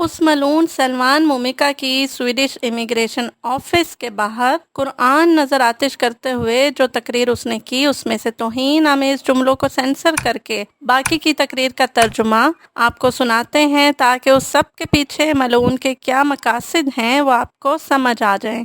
اس ملعون سلمان مومکا کی Swedish immigration office کے باہر قرآن نظر آتش کرتے ہوئے جو تقریر اس نے کی، اس میں سے توہین آمیز جملوں کو سینسر کر کے باقی کی تقریر کا ترجمہ آپ کو سناتے ہیں تاکہ اس سب کے پیچھے ملعون کے کیا مقاصد ہیں وہ آپ کو سمجھ آ جائیں۔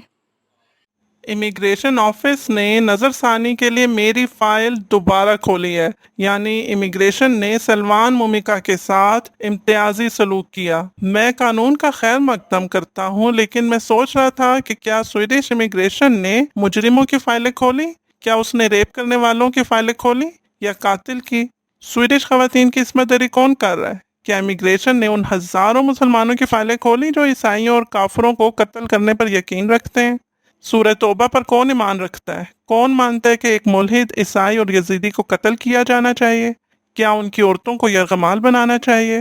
امیگریشن آفس نے نظر ثانی کے لیے میری فائل دوبارہ کھولی ہے، یعنی امیگریشن نے سلمان مومکا کے ساتھ امتیازی سلوک کیا۔ میں قانون کا خیر مقدم کرتا ہوں، لیکن میں سوچ رہا تھا کہ کیا سویڈش امیگریشن نے مجرموں کی فائلیں کھولی؟ کیا اس نے ریپ کرنے والوں کی فائلیں کھولی یا قاتل کی؟ سویڈش خواتین کی عصمت دری کون کر رہا ہے؟ کیا امیگریشن نے ان ہزاروں مسلمانوں کی فائلیں کھولی جو عیسائیوں اور کافروں کو قتل کرنے پر یقین رکھتے ہیں؟ سورہ توبہ پر کون ایمان رکھتا ہے؟ کون مانتا ہے کہ ایک ملحد عیسائی اور یزیدی کو قتل کیا جانا چاہیے؟ کیا ان کی عورتوں کو یرغمال بنانا چاہیے؟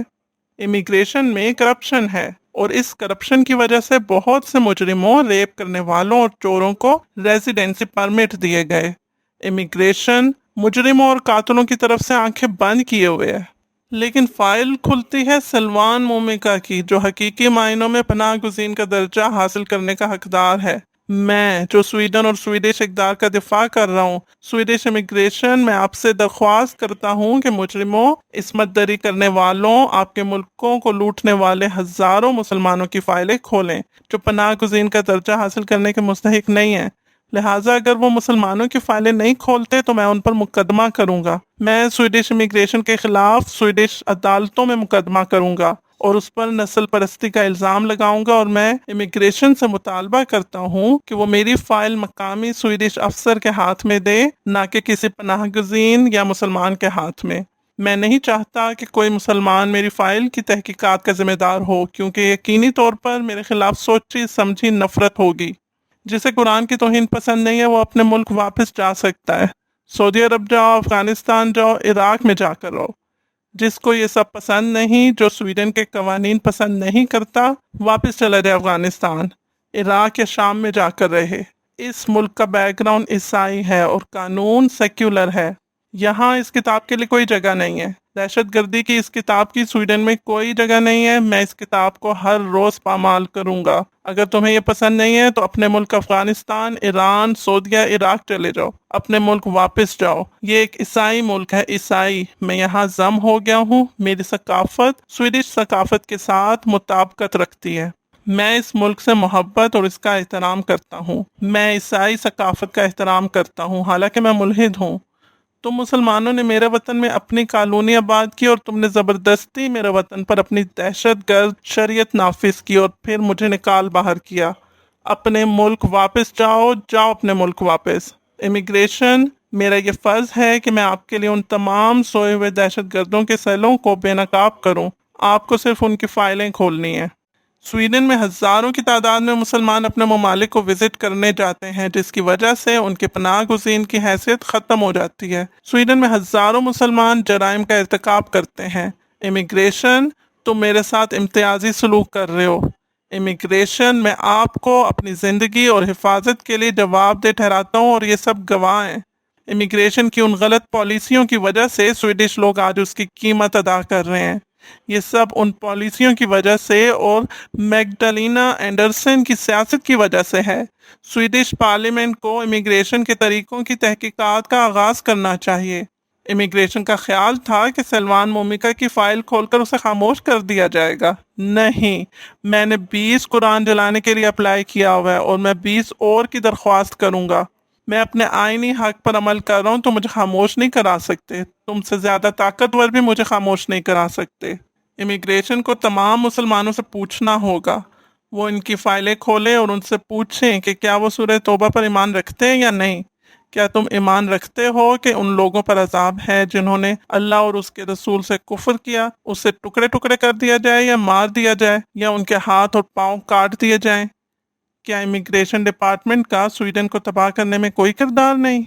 امیگریشن میں کرپشن ہے، اور اس کرپشن کی وجہ سے بہت سے مجرموں، ریپ کرنے والوں اور چوروں کو ریزیڈنسی پرمٹ دیے گئے۔ امیگریشن مجرموں اور قاتلوں کی طرف سے آنکھیں بند کیے ہوئے ہے، لیکن فائل کھلتی ہے سلمان مومکا کی، جو حقیقی معنوں میں پناہ گزین کا درجہ حاصل کرنے کا حقدار ہے۔ میں جو سویڈن اور سویڈش اقدار کا دفاع کر رہا ہوں، سویڈش امیگریشن، میں آپ سے درخواست کرتا ہوں کہ مجرموں، عصمت دری کرنے والوں، آپ کے ملکوں کو لوٹنے والے ہزاروں مسلمانوں کی فائلیں کھولیں جو پناہ گزین کا درجہ حاصل کرنے کے مستحق نہیں ہیں۔ لہٰذا اگر وہ مسلمانوں کی فائلیں نہیں کھولتے تو میں ان پر مقدمہ کروں گا۔ میں سویڈش امیگریشن کے خلاف سویڈش عدالتوں میں مقدمہ کروں گا اور اس پر نسل پرستی کا الزام لگاؤں گا، اور میں امیگریشن سے مطالبہ کرتا ہوں کہ وہ میری فائل مقامی سویڈش افسر کے ہاتھ میں دے، نہ کہ کسی پناہ گزین یا مسلمان کے ہاتھ میں۔ میں نہیں چاہتا کہ کوئی مسلمان میری فائل کی تحقیقات کا ذمہ دار ہو، کیونکہ یقینی طور پر میرے خلاف سوچی سمجھی نفرت ہوگی۔ جسے قرآن کی توہین پسند نہیں ہے وہ اپنے ملک واپس جا سکتا ہے، سعودی عرب جاؤ، افغانستان جاؤ، عراق میں جا کر رہو۔ جس کو یہ سب پسند نہیں، جو سویڈن کے قوانین پسند نہیں کرتا، واپس چلا جائے افغانستان، عراق یا شام میں جا کر رہے۔ اس ملک کا بیک گراؤنڈ عیسائی ہے اور قانون سیکولر ہے، یہاں اس کتاب کے لیے کوئی جگہ نہیں ہے۔ دہشت گردی کی اس کتاب کی سویڈن میں کوئی جگہ نہیں ہے۔ میں اس کتاب کو ہر روز پامال کروں گا۔ اگر تمہیں یہ پسند نہیں ہے تو اپنے ملک افغانستان، ایران، سعودیہ، عراق چلے جاؤ، اپنے ملک واپس جاؤ۔ یہ ایک عیسائی ملک ہے، عیسائی۔ میں یہاں ضم ہو گیا ہوں، میری ثقافت سویڈش ثقافت کے ساتھ مطابقت رکھتی ہے۔ میں اس ملک سے محبت اور اس کا احترام کرتا ہوں۔ میں عیسائی ثقافت کا احترام کرتا ہوں، حالانکہ میں ملحد ہوں۔ تم مسلمانوں نے میرے وطن میں اپنی کالونی آباد کی اور تم نے زبردستی میرے وطن پر اپنی دہشت گرد شریعت نافذ کی اور پھر مجھے نکال باہر کیا۔ اپنے ملک واپس جاؤ، جاؤ اپنے ملک واپس۔ امیگریشن، میرا یہ فرض ہے کہ میں آپ کے لیے ان تمام سوئے ہوئے دہشت گردوں کے سیلوں کو بے نقاب کروں۔ آپ کو صرف ان کی فائلیں کھولنی ہیں۔ سویڈن میں ہزاروں کی تعداد میں مسلمان اپنے ممالک کو وزٹ کرنے جاتے ہیں، جس کی وجہ سے ان کے پناہ گزین کی حیثیت ختم ہو جاتی ہے۔ سویڈن میں ہزاروں مسلمان جرائم کا ارتکاب کرتے ہیں۔ امیگریشن، تم میرے ساتھ امتیازی سلوک کر رہے ہو۔ امیگریشن، میں آپ کو اپنی زندگی اور حفاظت کے لیے جواب دہ ٹھہراتا ہوں، اور یہ سب گواہ ہیں۔ امیگریشن کی ان غلط پالیسیوں کی وجہ سے سویڈش لوگ آج اس کی قیمت ادا کر رہے ہیں۔ یہ سب ان پالیسیوں کی وجہ سے اور میگڈلینا اینڈرسن کی سیاست کی وجہ سے ہے۔ سویڈش پارلیمنٹ کو امیگریشن کے طریقوں کی تحقیقات کا آغاز کرنا چاہیے۔ امیگریشن کا خیال تھا کہ سلمان مومکا کی فائل کھول کر اسے خاموش کر دیا جائے گا۔ نہیں، میں نے 20 قرآن جلانے کے لیے اپلائی کیا ہوا ہے، اور میں 20 اور کی درخواست کروں گا۔ میں اپنے آئینی حق پر عمل کر رہا ہوں، تو مجھے خاموش نہیں کرا سکتے۔ تم سے زیادہ طاقتور بھی مجھے خاموش نہیں کرا سکتے۔ امیگریشن کو تمام مسلمانوں سے پوچھنا ہوگا، وہ ان کی فائلیں کھولیں اور ان سے پوچھیں کہ کیا وہ سورہ توبہ پر ایمان رکھتے ہیں یا نہیں۔ کیا تم ایمان رکھتے ہو کہ ان لوگوں پر عذاب ہے جنہوں نے اللہ اور اس کے رسول سے کفر کیا، اسے ٹکڑے ٹکڑے کر دیا جائے یا مار دیا جائے، یا ان کے ہاتھ اور پاؤں کاٹ دیے جائیں؟ کیا امیگریشن ڈپارٹمنٹ کا سویڈن کو تباہ کرنے میں کوئی کردار نہیں؟